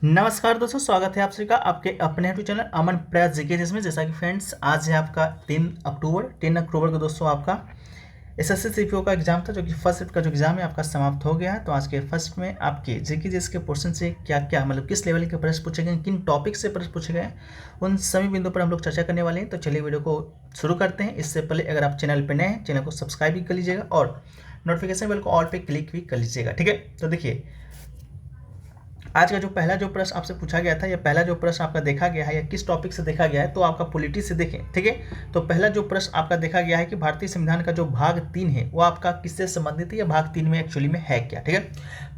नमस्कार दोस्तों, स्वागत है आप सभी का आपके अपने यूट्यूब चैनल अमन प्रयास जीके जिसमें। जैसा कि फ्रेंड्स, आज है आपका 3 अक्टूबर को दोस्तों आपका एसएससी सीपीओ का एग्जाम था, जो कि फर्स्ट शिफ्ट का जो एग्जाम है आपका समाप्त हो गया है। तो आज के फर्स्ट में आपके जीके जिसके पोर्शन से क्या क्या मतलब किस लेवल के प्रश्न पूछे गए, किन टॉपिक से प्रश्न पूछे गए, उन सभी बिंदुओं पर हम लोग चर्चा करने वाले हैं। तो चलिए वीडियो को शुरू करते हैं। इससे पहले अगर आप चैनल पर नए हैं, चैनल को सब्सक्राइब भी कर लीजिएगा और नोटिफिकेशन बेल को ऑल पे क्लिक भी कर लीजिएगा, ठीक है। तो देखिए, आज का जो पहला जो प्रश्न आपसे पूछा गया था, या पहला जो प्रश्न आपका देखा गया है या किस टॉपिक से देखा गया है, तो आपका पॉलिटी से देखें, ठीक है। तो पहला जो प्रश्न आपका देखा गया है कि भारतीय संविधान का जो भाग 3 है वो आपका किससे संबंधित है, या भाग 3 में एक्चुअली में है क्या, ठीक है।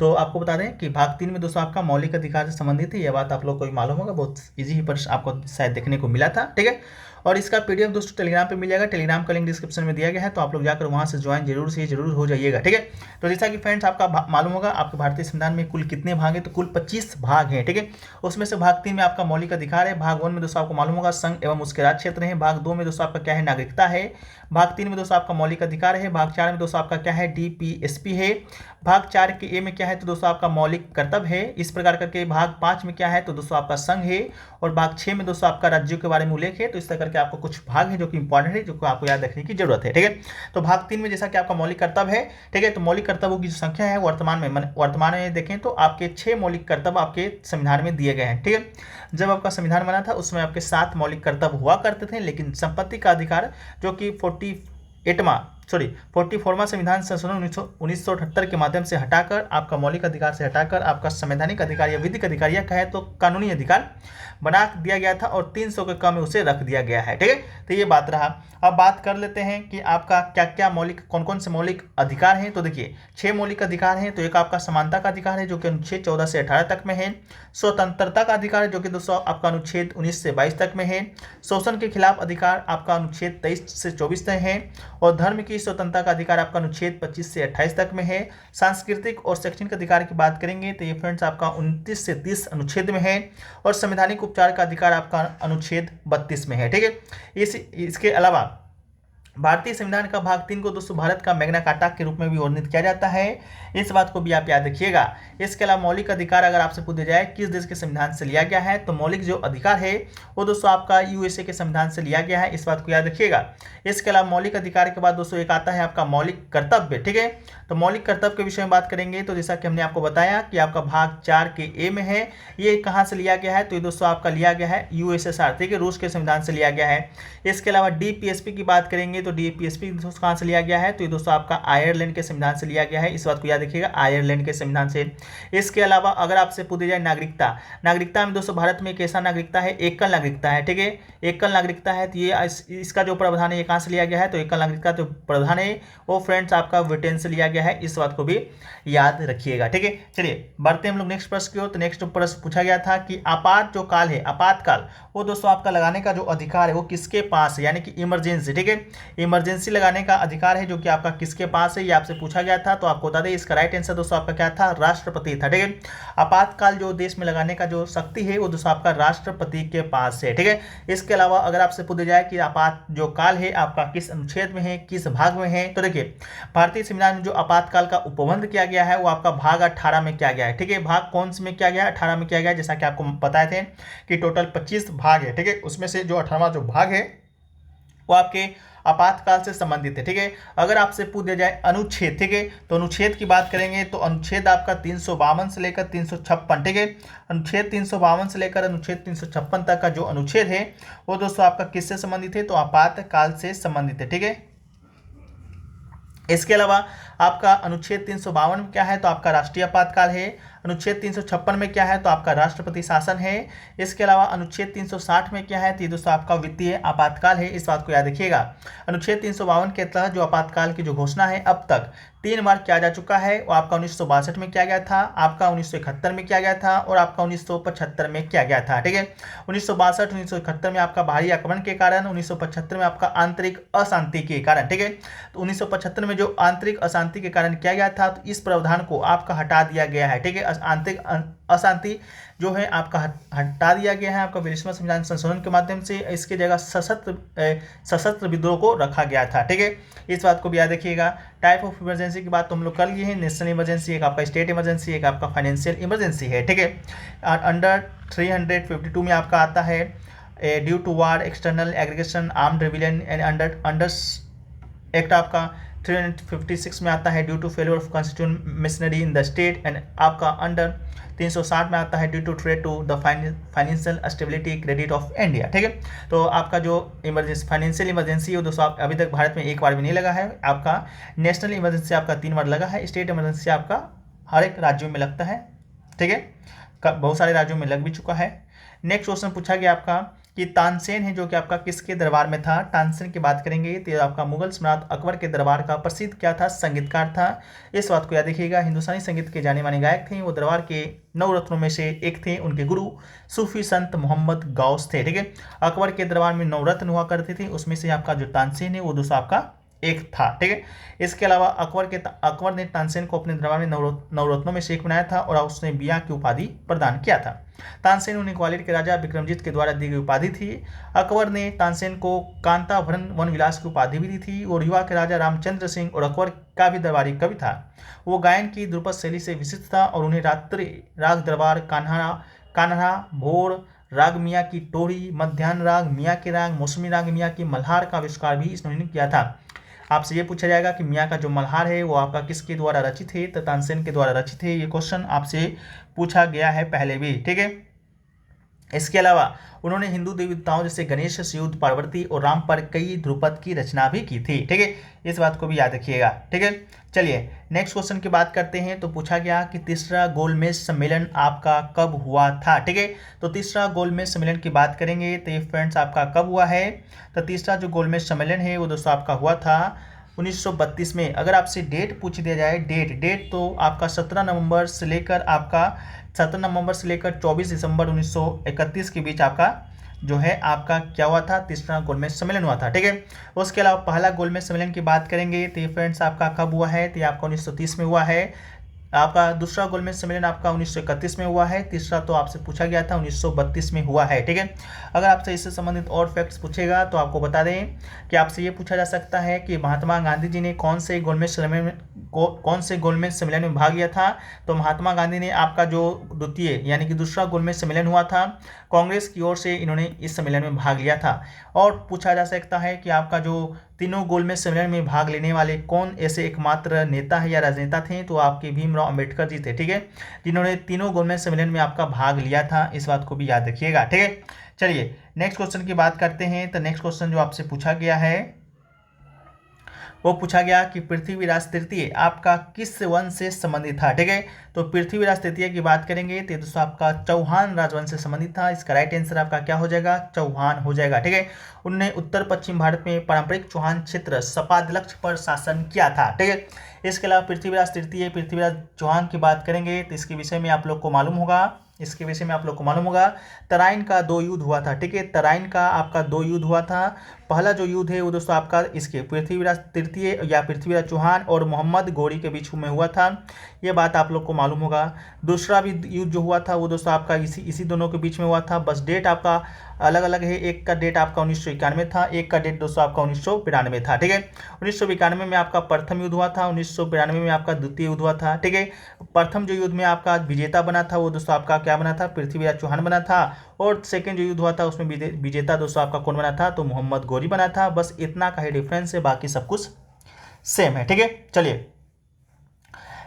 तो आपको बता दें कि भाग 3 में दोस्तों आपका मौलिक अधिकार से संबंधित है। यह बात आप लोग को भी मालूम होगा, बहुत ईजी ही प्रश्न आपको शायद देखने को मिला था, ठीक है। और इसका पीडीएफ दोस्तों टेलीग्राम पे मिल जाएगा, टेलीग्राम का लिंक डिस्क्रिप्शन में दिया गया है, तो आप लोग जाकर वहां से ज्वाइन जरूर हो जाइएगा, ठीक है। तो जैसा कि फ्रेंड्स आपका मालूम होगा, आपके भारतीय संविधान में कुल कितने भाग हैं, तो कुल 25 भाग हैं, ठीक है। उसमें से भाग 3 में आपका मौलिक अधिकार है, भाग 1 में दोस्तों आपको मालूम होगा संघ एवं उसके राज्य क्षेत्र है, भाग 2 में दोस्तों आपका क्या है, नागरिकता है, भाग 3 में दोस्तों आपका मौलिक अधिकार है, भाग 4 में दोस्तों आपका क्या है, डीपीएसपी है, भाग 4 के ए में क्या है, तो दोस्तों आपका मौलिक कर्तव्य है। इस प्रकार करके भाग 5 में क्या है, तो दोस्तों आपका संघ है, और भाग 6 में दोस्तों आपका राज्यों के बारे में उल्लेख है। तो इस तरह करके आपको कुछ भाग है जो कि इंपॉर्टेंट है, जो कि आपको याद रखने की जरूरत है, ठीक है। तो भाग 3 में जैसा कि आपका मौलिक कर्तव्य है, ठीक है, तो मौलिक कर्तव्यों की जो संख्या है वर्तमान में देखें तो आपके 6 मौलिक कर्तव्य आपके संविधान में दिए गए हैं, ठीक है। जब आपका संविधान बना था उसमें आपके 7 मौलिक कर्तव्य हुआ करते थे, लेकिन संपत्ति का अधिकार जो कि 44वां संविधान संशोधन 1978 के माध्यम से हटाकर, आपका मौलिक अधिकार से हटाकर आपका संवैधानिक अधिकार या विधिक अधिकार या कहे तो कानूनी अधिकार बना दिया गया था, और 300 के कम में उसे रख दिया गया है, ठीक है। तो ये बात रहा। अब बात कर लेते हैं कि आपका क्या क्या कौन कौन से मौलिक अधिकार हैं। तो देखिए, 6 मौलिक अधिकार हैं। तो एक आपका समानता का अधिकार है, जो कि अनुच्छेद 14 से 18 तक में है। स्वतंत्रता का अधिकार है, जो कि दोस्तों आपका अनुच्छेद 19 से 22 तक में है। शोषण के खिलाफ अधिकार आपका अनुच्छेद 23 से 24 तक है, और धर्म की स्वतंत्रता का अधिकार आपका अनुच्छेद 25 से 28 तक में है। सांस्कृतिक और शैक्षणिक अधिकार की बात करेंगे तो ये फ्रेंड्स आपका 29 से 30 अनुच्छेद में है, और संवैधानिक उपचार का अधिकार आपका अनुच्छेद 32 में है, ठीक है। इसके अलावा भारतीय संविधान का भाग 3 को दोस्तों भारत का मैग्ना कार्टा के रूप में भी वर्णित किया जाता है। इस बात को भी आप याद रखिएगा। इसके अलावा मौलिक अधिकार अगर आपसे पूछा जाए किस देश के संविधान से लिया गया है, तो मौलिक जो अधिकार है वो दोस्तों आपका यूएसए के संविधान से लिया गया है। इस बात को याद रखिएगा। इसके अलावा मौलिक अधिकार के बाद दोस्तों एक आता है आपका मौलिक कर्तव्य, ठीक है। तो मौलिक कर्तव्य के विषय में बात करेंगे तो जैसा कि हमने आपको बताया कि आपका भाग 4 के ए में है। ये कहाँ से लिया गया है, तो ये दोस्तों आपका लिया गया है यूएसएसआर, ठीक है, रूस के संविधान से लिया गया है। इसके अलावा डीपीएसपी की बात करेंगे तो डीपीएसपी कहाँ से लिया गया है, तो ये दोस्तों आपका आयरलैंड के संविधान से लिया गया है। इस बात को याद रखिएगा, आयरलैंड के संविधान से। इसके अलावा अगर आपसे पूछी जाए नागरिकता में दोस्तों भारत में एक ऐसा नागरिकता है, एकल नागरिकता है, ठीक है, एकल नागरिकता है। तो ये इसका जो प्रावधान है ये कहाँ से लिया गया है, तो एकल नागरिकता जो प्रावधान है वो फ्रेंड्स आपका ब्रिटेन से लिया गया है। इस बात को भी याद रखिएगा, ठीक है। चलिए बढ़ते हम लोग नेक्स्ट प्रश्न की ओर। तो नेक्स्ट प्रश्न पूछा गया था कि आपात जो काल है, आपातकाल वो दोस्तों आपका लगाने का जो अधिकार है वो किसके पास है, यानी कि इमरजेंसी, ठीक है, इमरजेंसी लगाने का अधिकार है जो कि आपका किसके पास है, ये आपसे पूछा गया था। तो आपको बता दें इसका राइट आंसर दोस्तों आपका क्या था, राष्ट्रपति था, ठीक है। आपातकाल जो देश में लगाने का जो शक्ति है वो दोस्तों आपका राष्ट्रपति के पास है, ठीक है। इसके अलावा अगर आपसे पूछा जाए कि आपात जो काल है आपका किस अनुच्छेद में है, किस भाग में है, तो देखिए भारतीय संविधान में जो आपातकाल का उपबंध किया गया है वो आपका भाग 18 में किया गया है, ठीक है। भाग कौन से में किया गया है, 18 में किया गया है। जैसा कि आपको बताए थे कि टोटल 25 भाग है, ठीक है, उसमें से जो 18वां जो भाग है वो आपके आपातकाल से संबंधित है, ठीक है। अगर आपसे पूछ दिया जाए अनुच्छेद, ठीक है, तो अनुच्छेद की बात करेंगे तो अनुच्छेद आपका 352 से लेकर 356, ठीक है, अनुच्छेद 352 से लेकर अनुच्छेद 356 तक का जो अनुच्छेद है वो दोस्तों आपका किससे संबंधित है, तो आपातकाल से संबंधित है, ठीक है। इसके अलावा आपका अनुच्छेद 352 में क्या है, तो आपका राष्ट्रीय आपातकाल है। अनुच्छेद 356 में क्या है, तो आपका राष्ट्रपति शासन है। इसके अलावा अनुच्छेद 360 में क्या है, तो ये दोस्तों आपका वित्तीय आपातकाल है। इस बात को याद रखिएगा। अनुच्छेद 352 के तहत जो आपातकाल की जो घोषणा है अब तक 3 बार किया जा चुका है। वो आपका 1962 में किया गया था, आपका 1971 में किया गया था, और आपका 1975 में किया गया था, ठीक है। 1962 1971 में आपका बाहरी आक्रमण के कारण, 1975 में आपका आंतरिक अशांति के कारण, ठीक है। तो 1975 में जो आंतरिक अशांति के कारण किया गया था, तो इस प्रावधान को आपका हटा दिया गया है, ठीक है। आंतरिक अशांति जो है आपका हटा दिया गया है आपका 42वां संविधान संशोधन के माध्यम से। इसकी जगह सशस्त्र विद्रोह को रखा गया था, ठीक है, इस बात को भी याद रखिएगा। टाइप ऑफ इमरजेंसी की बात तो हम लोग कर लिए हैं, नेशनल इमरजेंसी, एक आपका स्टेट इमरजेंसी, एक आपका फाइनेंशियल इमरजेंसी है, ठीक है। अंडर 352 में आपका आता है due to war, external aggregation, armed rebellion and under act आपका 356 में आता है due to failure of constitution missionary in the state, and आपका अंडर 360 में आता है due to threat to the financial stability credit of India, ठीक है। तो आपका जो इमरजेंसी फाइनेंशियल इमरजेंसी है दोस्तों आप अभी तक भारत में एक बार भी नहीं लगा है। आपका नेशनल इमरजेंसी आपका 3 बार लगा है, स्टेट इमरजेंसी आपका हर एक राज्यों में लगता है, ठीक है, बहुत सारे राज्यों में लग भी चुका है। नेक्स्ट क्वेश्चन पूछा गया आपका कि तानसेन है जो कि आपका किसके दरबार में था। तानसेन की बात करेंगे तो आपका मुगल सम्राट अकबर के दरबार का प्रसिद्ध क्या था, संगीतकार था। इस बात को याद रखिएगा। हिंदुस्तानी संगीत के जाने माने गायक थे, वो दरबार के 9 रत्नों में से एक थे। उनके गुरु सूफी संत मोहम्मद गौस थे, ठीक है। अकबर के दरबार में 9 रत्न हुआ करते थे, उसमें से आपका जो तानसेन है वो दोस्तों आपका एक था, ठीक है। इसके अलावा अकबर ने तानसेन को अपने दरबार में 9 रत्नों में से एक बनाया था और उसने बिया की उपाधि प्रदान किया था। तानसेन उन्हें ग्वालियर के राजा विक्रमजीत के द्वारा दी गई उपाधि थी। अकबर ने तानसेन को कांताभरण वन विलास की उपाधि भी दी थी। और युवा के राजा रामचंद्र सिंह और अकबर का भी दरबारी कवि था। वो गायन की ध्रुपद शैली से विशिष्ट था और उन्हें रात्रि राग दरबार, कान्हा, भोर राग मियाँ की टोरी, मध्यान्ह राग मियाँ के राग, मौसमी राग मियाँ की मल्हार का आविष्कार भी इन्होंने किया था। आपसे ये पूछा जाएगा कि मियाँ का जो मल्हार है वो आपका किसके द्वारा रचित है, तो तानसेन के द्वारा रचित है। ये क्वेश्चन आपसे पूछा गया है पहले भी, ठीक है। इसके अलावा उन्होंने हिंदू देवी देवताओं जैसे गणेश, शिव, पार्वती और राम पर कई ध्रुपद की रचना भी की थी, ठीक है। इस बात को भी याद रखिएगा, ठीक है। चलिए नेक्स्ट क्वेश्चन की बात करते हैं। तो पूछा गया कि तीसरा गोलमेज सम्मेलन आपका कब हुआ था, ठीक है। तो तीसरा गोलमेज सम्मेलन की बात करेंगे तो ये फ्रेंड्स आपका कब हुआ है। तो तीसरा जो गोलमेज सम्मेलन है वो दोस्तों आपका हुआ था 1932 में। अगर आपसे डेट पूछ दिया जाए, डेट तो आपका 17 नवंबर से लेकर 24 दिसंबर 1931 के बीच आपका जो है आपका क्या हुआ था, तीसरा गोलमेज सम्मेलन हुआ था, ठीक है। उसके अलावा पहला गोलमेज सम्मेलन की बात करेंगे तो ये फ्रेंड्स आपका कब हुआ है, तो ये आपका 1930 में हुआ है। आपका दूसरा गोलमेज सम्मेलन आपका 1931 में हुआ है। तीसरा तो आपसे पूछा गया था 1932 में हुआ है, ठीक है। अगर आपसे इससे संबंधित और फैक्ट्स पूछेगा तो आपको बता दें कि आपसे ये पूछा जा सकता है कि महात्मा गांधी जी ने कौन से गोलमेज सम्मेलन में भाग लिया था। तो महात्मा गांधी ने आपका जो द्वितीय यानी कि दूसरा गोलमेज सम्मेलन हुआ था, कांग्रेस की ओर से इन्होंने इस सम्मेलन में भाग लिया था। और पूछा जा सकता है कि आपका जो तीनों गोलमेज सम्मेलन में भाग लेने वाले कौन ऐसे एकमात्र नेता है या राजनेता थे, तो आपके भीमराव अंबेडकर जी थे, ठीक है, जिन्होंने तीनों गोलमेज सम्मेलन में आपका भाग लिया था। इस बात को भी याद रखिएगा, ठीक है। चलिए नेक्स्ट क्वेश्चन की बात करते हैं। तो नेक्स्ट क्वेश्चन जो आपसे पूछा गया है वो पूछा गया कि पृथ्वीराज तृतीय आपका किस वंश से संबंधित था, ठीक है। तो पृथ्वीराज तृतीय की बात करेंगे तो दोस्तों आपका चौहान राजवंश से संबंधित था। इसका राइट आंसर आपका क्या हो जाएगा, चौहान हो जाएगा, ठीक है। उन्होंने उत्तर पश्चिम भारत में पारंपरिक चौहान क्षेत्र सपादलक्ष पर शासन किया था, ठीक है। इसके अलावा पृथ्वीराज चौहान की बात करेंगे तो इसके विषय में आप लोग को मालूम होगा, तराइन का 2 युद्ध हुआ था, ठीक है। तराइन का आपका 2 युद्ध हुआ था। पहला जो युद्ध है वो दोस्तों आपका इसके पृथ्वीराज तृतीय या पृथ्वीराज चौहान और मोहम्मद घोरी के बीच में हुआ था, ये बात आप लोग को मालूम होगा। दूसरा भी युद्ध जो हुआ था वो दोस्तों आपका इसी दोनों के बीच में हुआ था, बस डेट आपका अलग अलग है। एक का डेट आपका 1991 था, एक का डेट दोस्तों आपका 1992 था, ठीक है। 1991 में आपका प्रथम युद्ध हुआ था, 1992 में आपका द्वितीय युद्ध हुआ था, ठीक है। प्रथम जो युद्ध में आपका विजेता बना था वो दोस्तों आपका क्या बना था, पृथ्वीराज चौहान बना था। और सेकेंड जो युद्ध हुआ था उसमें विजेता दोस्तों आपका कौन बना था, तो मोहम्मद घोरी बना था। बस इतना का ही डिफरेंस है, बाकी सब कुछ सेम है, ठीक है। चलिए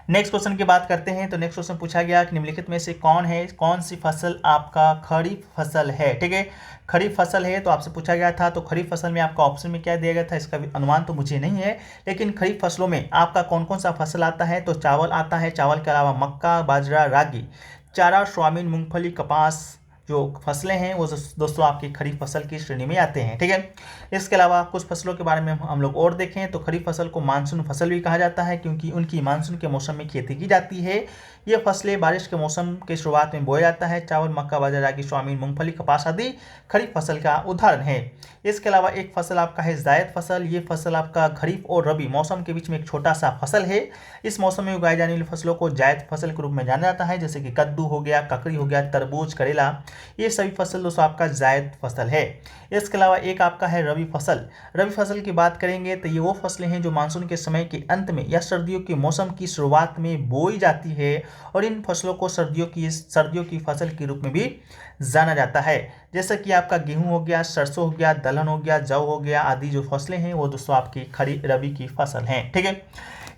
नेक्स्ट क्वेश्चन की बात करते हैं। तो नेक्स्ट क्वेश्चन पूछा गया कि निम्नलिखित में से कौन सी फसल आपका खरीफ फसल है, ठीक है। खरीफ फसल है तो आपसे पूछा गया था। तो खरीफ फसल में आपका ऑप्शन में क्या दिया गया था, इसका भी अनुमान तो मुझे नहीं है, लेकिन खरीफ फसलों में आपका कौन कौन सा फसल आता है। तो चावल आता है, चावल के अलावा मक्का, बाजरा, रागी, चारा, सोयाबीन, मूंगफली, कपास जो फसलें हैं वो दोस्तों आपकी खरीफ फसल की श्रेणी में आते हैं, ठीक है। इसके अलावा कुछ फसलों के बारे में हम लोग और देखें तो खरीफ फसल को मानसून फसल भी कहा जाता है, क्योंकि उनकी मानसून के मौसम में खेती की जाती है। ये फसलें बारिश के मौसम के शुरुआत में बोया जाता है। चावल, मक्का, बाजरा, रागी, सोयाबीन, मूंगफली, कपास आदि खरीफ फसल का उदाहरण है। इसके अलावा एक फसल आपका है जायद फसल। ये फसल आपका खरीफ और रबी मौसम के बीच में एक छोटा सा फसल है। इस मौसम में उगाई जाने वाली फसलों को जायद फसल के रूप में जाना जाता है, जैसे कि कद्दू हो गया, ककड़ी हो गया, तरबूज, करेला, ये सभी फसल दोस्तों आपका जायद फसल है। इसके अलावा एक आपका है रबी फसल। रबी फसल की बात करेंगे तो ये वो फसलें हैं जो मानसून के समय के अंत में या सर्दियों के मौसम की शुरुआत में बोई जाती है और इन फसलों को सर्दियों की फसल के रूप में भी जाना जाता है। जैसे कि आपका गेहूं हो गया, सरसों हो गया, दलहन हो गया, जौ हो गया आदि जो फसलें हैं वो दोस्तों आपकी खरीफ रबी की फसल हैं। ठीक है।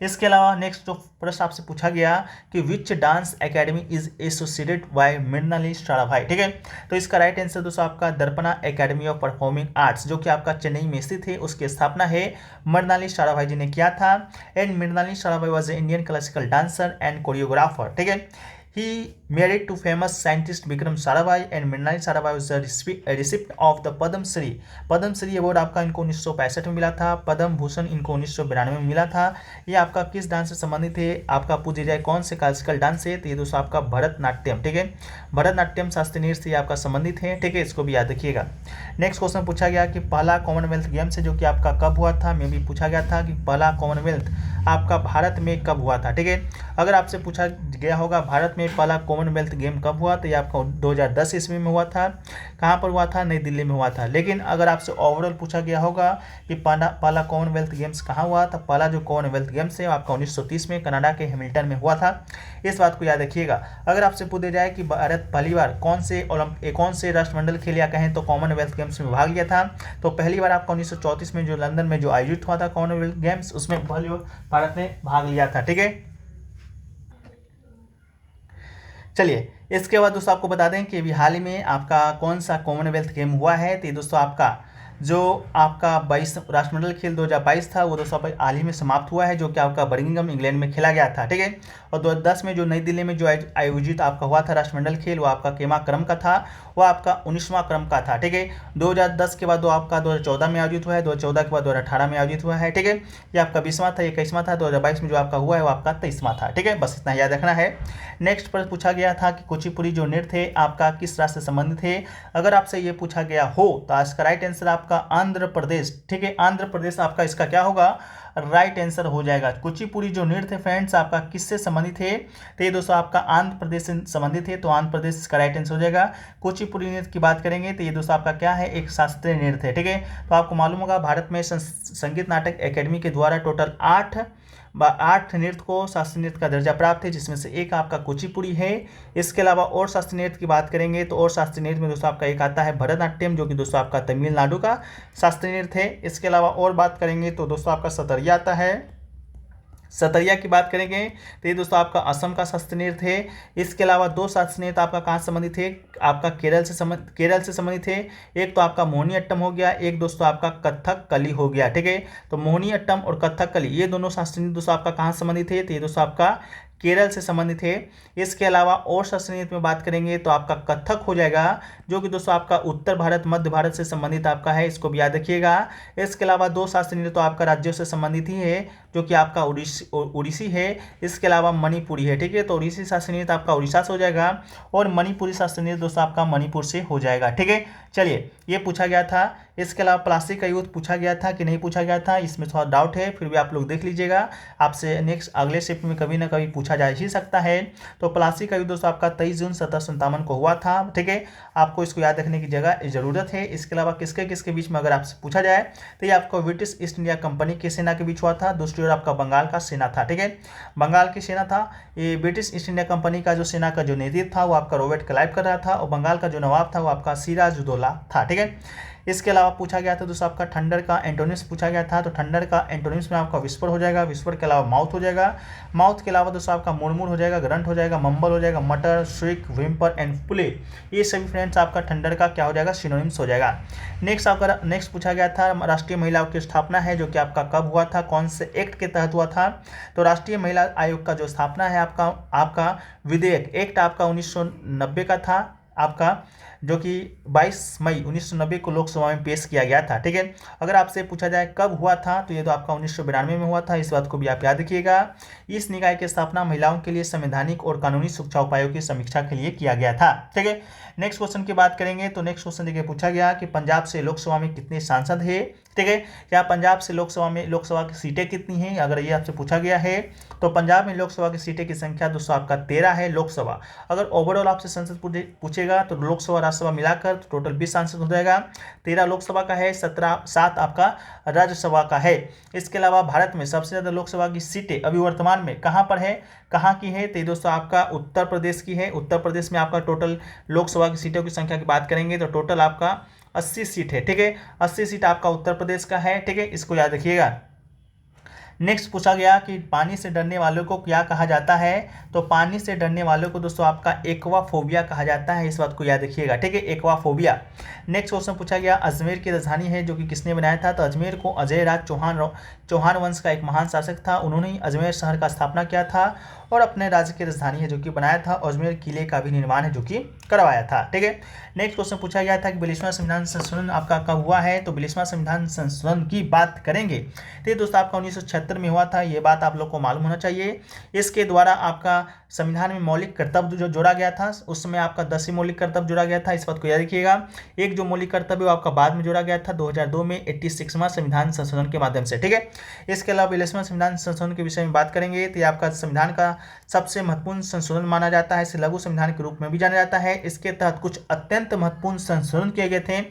इसके अलावा नेक्स्ट जो प्रश्न आपसे पूछा गया कि which dance academy is associated by Mrinali Sarabhai. ठीक है, तो इसका राइट आंसर दोस्तों आपका Darpana academy of performing arts, जो कि आपका चेन्नई में स्थित है, उसकी स्थापना है मृणाली साराभाई जी ने किया था। And Mrinali Sarabhai was a Indian classical dancer and choreographer. ठीक है। He married to famous scientist Vikram Sarabhai and Mrinali Sarabhai was a recipient of the Padma Shri. Padma Shri award आपका इनको 1965 में मिला था। पद्म भूषण इनको 1992 में मिला था। ये आपका किस डांस से संबंधित है? आपका पूछे जाए कौन से क्लासिकल डांस है, तो ये दोस्तों आपका भरतनाट्यम। ठीक है, भरतनाट्यम शास्त्रीय नृत्य से आपका संबंधित है। ठीक है, इसको भी याद रखिएगा। नेक्स्ट क्वेश्चन पूछा गया कि पहला कॉमनवेल्थ गेम्स है जो कि आपका कब हुआ था। में भी पूछा गया था कि पहला कॉमनवेल्थ आपका भारत में कब हुआ था। ठीक है, अगर आपसे पूछा गया होगा भारत में पहला कॉमनवेल्थ गेम कब हुआ, तो ये आपका 2010 ईस्वी में हुआ था। कहाँ पर हुआ था? नई दिल्ली में हुआ था। लेकिन अगर आपसे ओवरऑल पूछा गया होगा कि पहला कॉमनवेल्थ गेम्स कहाँ हुआ, तो पहला जो कॉमनवेल्थ गेम्स है आपका 1930 में कनाडा के हैमिल्टन में हुआ था। इस बात को याद रखिएगा। अगर आपसे पूछा जाए कि भारत पहली बार कौन से राष्ट्रमंडल खेल या कहें तो कॉमनवेल्थ गेम्स में भाग लिया था, तो पहली बार आपका 1934 में जो लंदन में जो आयोजित हुआ था कॉमनवेल्थ गेम्स, उसमें पहली बार भारत ने भाग लिया था। ठीक है, चलिए इसके बाद दोस्तों आपको बता दें कि अभी हाल ही में आपका कौन सा कॉमनवेल्थ गेम हुआ है। तो दोस्तों आपका जो आपका 22 राष्ट्रमंडल खेल 2022 था वो दोस्तों हाल ही में समाप्त हुआ है, जो कि आपका बर्मिंघम इंग्लैंड में खेला गया था। ठीक है, और 2010 में जो नई दिल्ली में जो आयोजित आपका हुआ था राष्ट्रमंडल खेल, वो आपका केमा क्रम का था, वो आपका 19वां क्रम का था। ठीक है, 2010 के बाद वो आपका 2014 में आयोजित हुआ है, 2014 के बाद 2018 में आयोजित हुआ है। ठीक है, ये आपका 20वां था, 21वां था, 2022 में जो आपका हुआ है वो आपका 23वां था। ठीक है, बस इतना याद रखना है। नेक्स्ट पर पूछा गया था कि कुचिपुड़ी जो नृत्य है आपका किस राज्य से संबंधित है। अगर आपसे ये पूछा गया हो तो इसका राइट आंसर आपका आंध्र प्रदेश। ठीक है, आंध्र प्रदेश आपका इसका क्या होगा? राइट आंसर हो जाएगा। कुचिपुड़ी जो नृत्य फ्रेंड्स आपका किससे संबंधित है, तो ये दोस्तों आपका आंध्र प्रदेश से संबंधित है, तो आंध्र प्रदेश इसका राइट आंसर हो जाएगा। कुचिपुड़ी नृत्य की बात करेंगे तो ये दोस्तों आपका क्या है? एक शास्त्रीय नृत्य है। ठीक है, तो आपको मालूम होगा भारत में संगीत नाटक एकेडमी के द्वारा टोटल 8 नृत्य को शास्त्रीय नृत्य का दर्जा प्राप्त है, जिसमें से एक आपका कुचिपुड़ी है। इसके अलावा और शास्त्रीय नृत्य की बात करेंगे तो और शास्त्रीय नृत्य में दोस्तों आपका एक आता है भरतनाट्यम, जो कि दोस्तों आपका तमिलनाडु का शास्त्रीय नृत्य है। इसके अलावा और बात करेंगे तो दोस्तों आपका सतरिया आता है। सतरिया की बात करेंगे तो ये दोस्तों आपका असम का शास्त्रीय नृत्य है। इसके अलावा 2 शास्त्रीय नृत्य आपका कहाँ संबंधित है? आपका केरल से संबंधित है। एक तो आपका मोहिनीअट्टम हो गया, एक दोस्तों आपका कथक कली हो गया। ठीक है, तो मोहिनीअट्टम और कथक कली ये दोनों शास्त्रीय नृत्य दोस्तों आपका कहाँ संबंधित है? तो ये दोस्तों आपका केरल से संबंधित है। इसके अलावा और शास्त्रीय नृत्य में बात करेंगे तो आपका कथक हो जाएगा, जो कि दोस्तों आपका उत्तर भारत मध्य भारत से संबंधित आपका है, इसको भी याद रखिएगा। इसके अलावा 2 शास्त्रीय नृत्य तो आपका राज्यों से संबंधित ही है, जो कि आपका उड़ीसी है। इसके अलावा मणिपुरी है। ठीक है, तो उड़ीसी शास्त्रीय नृत्य आपका उड़ीसा से हो जाएगा और मणिपुरी शास्त्रीय नृत्य दोस्तों आपका मणिपुर से हो जाएगा। ठीक है, चलिए ये पूछा गया था। इसके अलावा प्लास्टिक का यूज पूछा गया था कि नहीं पूछा गया था, इसमें थोड़ा डाउट है, फिर भी आप लोग देख लीजिएगा। आपसे नेक्स्ट अगले शिफ्ट में कभी ना कभी पूछा जा ही सकता है। तो प्लास्टिक का युद्ध दोस्तों आपका 23 जून 1757 को हुआ था। ठीक है, आपको इसको याद रखने की जरूरत है। इसके अलावा किसके किसके बीच में अगर आपसे पूछा जाए तो ये आपको ब्रिटिश ईस्ट इंडिया कंपनी की सेना के बीच हुआ था। दूसरी ओर आपका बंगाल का सेना था। ठीक है, बंगाल की सेना था, ये ब्रिटिश ईस्ट इंडिया कंपनी का जो सेना का जो नेतृत्व था वो आपका रॉबर्ट क्लाइव कर रहा था, और बंगाल का जो नवाब था वो आपका सिराजुद्दौला था। ठीक है, इसके अलावा पूछा गया था दोस्तों आपका थंडर का एंटोनिम्स पूछा गया था। तो थंडर का एंटोनिम्स में आपका विस्पर हो जाएगा, विस्पर के अलावा माउथ हो जाएगा, माउथ के अलावा दोस्तों आपका मुड़मुड़ हो जाएगा, ग्रंट हो जाएगा, मम्बल हो जाएगा, मटर, श्रिक, विम्पर एंड पुले, ये सभी फ्रेंड्स आपका थंडर का क्या हो जाएगा? सिनोनिम्स हो जाएगा। नेक्स्ट पूछा गया था राष्ट्रीय महिला आयोग की स्थापना है, जो कि आपका कब हुआ था, कौन से एक्ट के तहत हुआ था। तो राष्ट्रीय महिला आयोग का जो स्थापना है आपका विधेयक एक्ट आपका 1990 का था। आपका जो कि 22 मई 1990 को लोकसभा में पेश किया गया था। ठीक है, अगर आपसे पूछा जाए कब हुआ था तो ये तो आपका 1992 में हुआ था, इस बात को भी आप याद रखिएगा। इस निकाय की स्थापना महिलाओं के लिए संवैधानिक और कानूनी सुरक्षा उपायों की समीक्षा के लिए किया गया था। ठीक है, नेक्स्ट क्वेश्चन की बात करेंगे तो नेक्स्ट क्वेश्चन देखिए पूछा गया कि पंजाब से लोकसभा में कितने सांसद है। ठीक है, क्या पंजाब से लोकसभा की सीटें कितनी हैं, अगर ये आपसे पूछा गया है तो पंजाब में लोकसभा की सीटें की संख्या दोस्तों आपका 13 है लोकसभा। अगर ओवरऑल आपसे संसद पूछेगा तो लोकसभा राज्यसभा मिलाकर तो टोटल 20 सांसद हो जाएगा। 13 लोकसभा का है, 7 आपका राज्यसभा का है। इसके अलावा भारत में सबसे ज़्यादा लोकसभा की सीटें अभी वर्तमान में कहाँ पर है, कहाँ की है, तो दोस्तों आपका उत्तर प्रदेश की है। उत्तर प्रदेश में आपका टोटल लोकसभा की सीटों की संख्या की बात करेंगे तो टोटल आपका 80 सीट है। ठीक है, 80 सीट आपका उत्तर प्रदेश का है। ठीक है, इसको याद रखिएगा। नेक्स्ट पूछा गया कि पानी से डरने वालों को क्या कहा जाता है, तो पानी से डरने वालों को दोस्तों आपका एक्वाफोबिया कहा जाता है, इस बात को याद रखिएगा। ठीक है, एक्वाफोबिया। नेक्स्ट क्वेश्चन पूछा गया अजमेर की राजधानी है जो कि किसने बनाया था, तो अजमेर को अजय राज चौहान वंश का एक महान शासक था, उन्होंने ही अजमेर शहर का स्थापना किया था और अपने राज्य की राजधानी है जो कि बनाया था। अजमेर किले का भी निर्माण है जो कि करवाया था। ठीक है, नेक्स्ट क्वेश्चन पूछा गया था कि 42वां संविधान संशोधन आपका कब हुआ है, तो 42वां संविधान संशोधन की बात करेंगे तो दोस्तों आपका 1976 में हुआ था, ये बात आप लोग को मालूम होना चाहिए। इसके द्वारा आपका संविधान में मौलिक कर्तव्य जो जोड़ा गया था, उस समय आपका 10 मौलिक कर्तव्य जोड़ा गया था, इस बात को याद रखिएगा। एक जो मौलिक कर्तव्य वो आपका बाद में जोड़ा गया था 2002 में 86वां संविधान संशोधन के माध्यम से। ठीक है, इसके अलावा 42वां संविधान संशोधन के विषय में बात करेंगे तो ये आपका संविधान का सबसे महत्वपूर्ण संशोधन माना जाता है, इसे लघु संविधान के रूप में भी जाना जाता है। इसके तहत कुछ अत्यंत महत्वपूर्ण संशोधन किए गए थे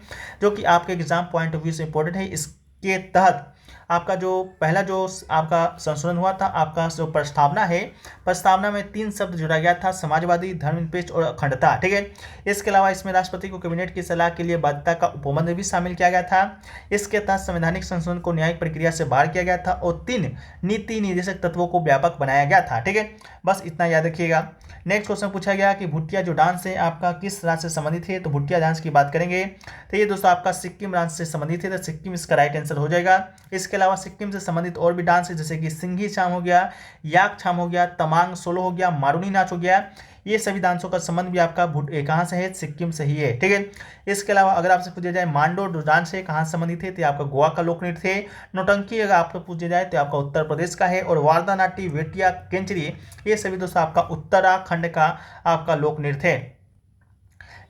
जो कि आपके एग्जाम पॉइंट ऑफ व्यू से इंपॉर्टेंट है। इसके तहत आपका जो पहला जो आपका संशोधन हुआ था, आपका जो प्रस्तावना है, प्रस्तावना में 3 शब्द जोड़ा गया था, समाजवादी, धर्मनिरपेक्ष और अखंडता। ठीक है, इसके अलावा इसमें राष्ट्रपति को कैबिनेट की सलाह के लिए बाध्यता का उपबंध भी शामिल किया गया था। इसके तहत संवैधानिक संशोधन को न्यायिक प्रक्रिया से बाहर किया गया था और 3 नीति निर्देशक तत्वों को व्यापक बनाया गया था। ठीक है, बस इतना याद रखिएगा। नेक्स्ट क्वेश्चन पूछा गया कि भुटिया जो डांस है आपका किस राज्य से संबंधित है, तो भुटिया डांस की बात करेंगे तो ये दोस्तों आपका सिक्किम राज्य से संबंधित है, तो सिक्किम इसका राइट आंसर हो जाएगा। इसके अलावा सिक्किम से संबंधित और भी डांस है जैसे कि सिंघी छाम हो गया, याक छाम हो गया, तमांग सोलो हो गया, मारूनी नाच हो गया, ये सभी डांसों का संबंध भी आपका कहाँ से है, सिक्किम से ही है। ठीक है, इसके अलावा अगर आपसे पूछा जाए मांडो डांस है कहाँ से संबंधित है, तो आपका गोवा का लोक नृत्य है। नौटंकी अगर आपको पूछा जाए तो आपका उत्तर प्रदेश का है और वारदा नाट्य, वेटिया, केंचरी, ये सभी दोस्तों आपका उत्तराखंड का आपका लोक नृत्य है।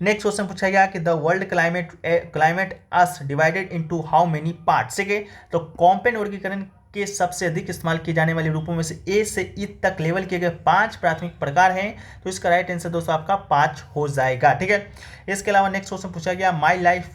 नेक्स्ट क्वेश्चन पूछा गया कि the world climate us divided into how many parts. ठीक है, तो कॉम्पेन वर्गीकरण के सबसे अधिक इस्तेमाल किए जाने वाले रूपों में से ए से ई तक लेवल किए गए 5 प्राथमिक प्रकार हैं, तो इसका राइट आंसर दोस्तों आपका 5 हो जाएगा। ठीक है, इसके अलावा नेक्स्ट क्वेश्चन पूछा गया माई लाइफ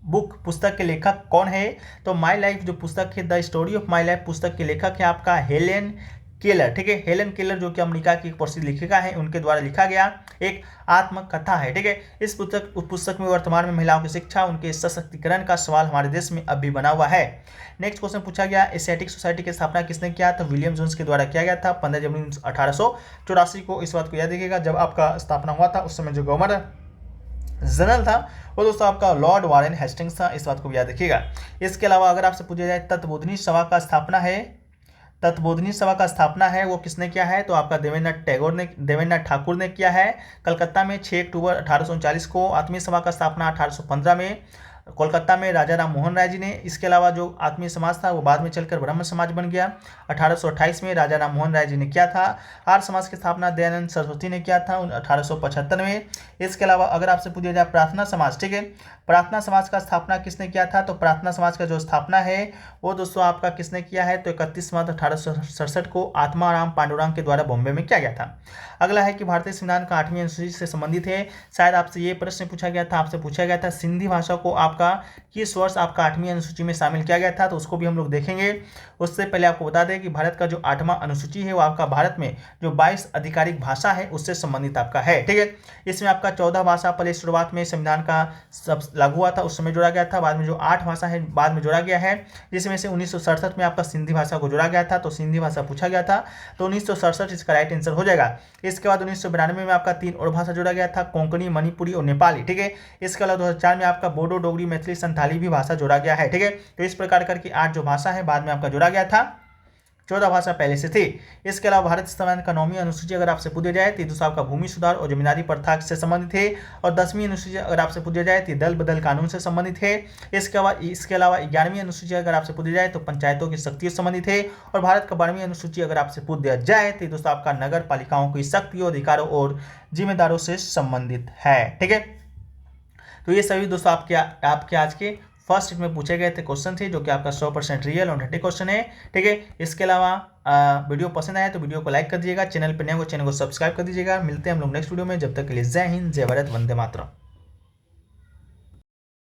बुक पुस्तक के लेखक कौन है, तो माई लाइफ जो पुस्तक है, the story of my life पुस्तक के लेखक है आपका हेलेन केलर। ठीक है, हेलेन केलर जो कि अमेरिका की एक प्रसिद्ध लेखिका है, उनके द्वारा लिखा गया एक आत्मकथा है। ठीक है, इस पुस्तक में वर्तमान में महिलाओं की शिक्षा, उनके सशक्तिकरण का सवाल हमारे देश में अब भी बना हुआ है। नेक्स्ट क्वेश्चन पूछा गया एशियाटिक सोसाइटी की स्थापना किसने किया, तो विलियम जोन्स के द्वारा किया गया था 15 जनवरी 1884 को। इस बात को याद रखिएगा, जब आपका स्थापना हुआ था उस समय जो गवर्नर जनरल था वो दोस्तों आपका लॉर्ड वारेन हेस्टिंग्स था, इस बात को याद रखिएगा। इसके अलावा अगर आपसे पूछा जाए तत्वबोधिनी सभा का स्थापना है वो किसने किया है, तो आपका देवेंद्रनाथ ठाकुर ने किया है। कलकत्ता में 6 अक्टूबर 1839 को। आत्मीय सभा का स्थापना 1815 में कोलकाता में राजा राम मोहन राय जी ने। इसके अलावा जो आत्मीय समाज था वो बाद में चलकर ब्रह्म समाज बन गया, 1828 में राजा राम मोहन राय जी ने किया था। आर्य समाज की स्थापना दयानंद सरस्वती ने किया था 1875 में। इसके अलावा अगर आपसे पूछा जाए प्रार्थना समाज, ठीक है, प्रार्थना समाज का स्थापना किसने किया था, तो प्रार्थना समाज का जो स्थापना है वो दोस्तों आपका किसने किया है, तो 31 मार्च 1867 को आत्माराम पांडुरंग के द्वारा बॉम्बे में किया गया था। अगला है कि भारतीय संविधान का 8वीं अनुसूची से संबंधित है, शायद आपसे ये प्रश्न पूछा गया था, आपसे पूछा गया था सिंधी भाषा को आपका किस वर्ष आपका 8वीं अनुसूची में शामिल किया गया था, तो उसको भी हम लोग देखेंगे। उससे पहले आपको बता दें कि भारत का जो 8वां अनुसूची है वो आपका भारत में जो 22 आधिकारिक भाषा है उससे संबंधित आपका है। ठीक है, इसमें आपका 14 भाषा पहले शुरुआत में संविधान का सब लागू हुआ था उस समय जोड़ा गया था, बाद में जो 8 भाषा है बाद में जोड़ा गया है, जिसमें से 1967 में आपका सिंधी भाषा को जोड़ा गया था, तो सिंधी भाषा पूछा गया था, तो 1967 इसका राइट आंसर हो जाएगा। इसके बाद 1992 में आपका 3 और भाषा जोड़ा गया था, कोंकणी, मणिपुरी और नेपाली। ठीक है, इसके अलावा 2004 में आपका बोडो, डोगरी, मैथिली, संथाली भी भाषा जोड़ा गया है। ठीक है, तो इस प्रकार करके 8 जो भाषा है बाद में आपका जोड़ा गया था। 14 भाषा पहले से थी। इसके अलावा भारत संविधान का 9वीं अनुसूची अगर आपसे पूछा जाए तो दोस्तों आपका भूमि सुधार और जमींदारी प्रथा से संबंधित है। और 10वीं अनुसूची अगर आपसे पूछा जाए तो दल बदल कानून से संबंधित है। इसके अलावा 11वीं अनुसूची अगर आपसे पूछी जाए तो पंचायतों की शक्तियों से संबंधित है। और भारत का 12वीं अनुसूची अगर आपसे पूछ दिया जाए तो दोस्तों आपका नगर पालिकाओं की शक्तियों, अधिकारों और जिम्मेदारों से संबंधित है। ठीक है, तो ये सभी दोस्तों आपके आज के फर्स्ट में पूछे गए थे क्वेश्चन थे, जो कि आपका 100% रियल और 30 क्वेश्चन है। ठीक है, इसके अलावा वीडियो पसंद आया तो वीडियो को लाइक कर दीजिएगा, चैनल पर नए हो चैनल को सब्सक्राइब कर दीजिएगा। मिलते हैं हम लोग नेक्स्ट वीडियो में, जब तक के लिए जय हिंद, जय भारत, वंदे मातरम।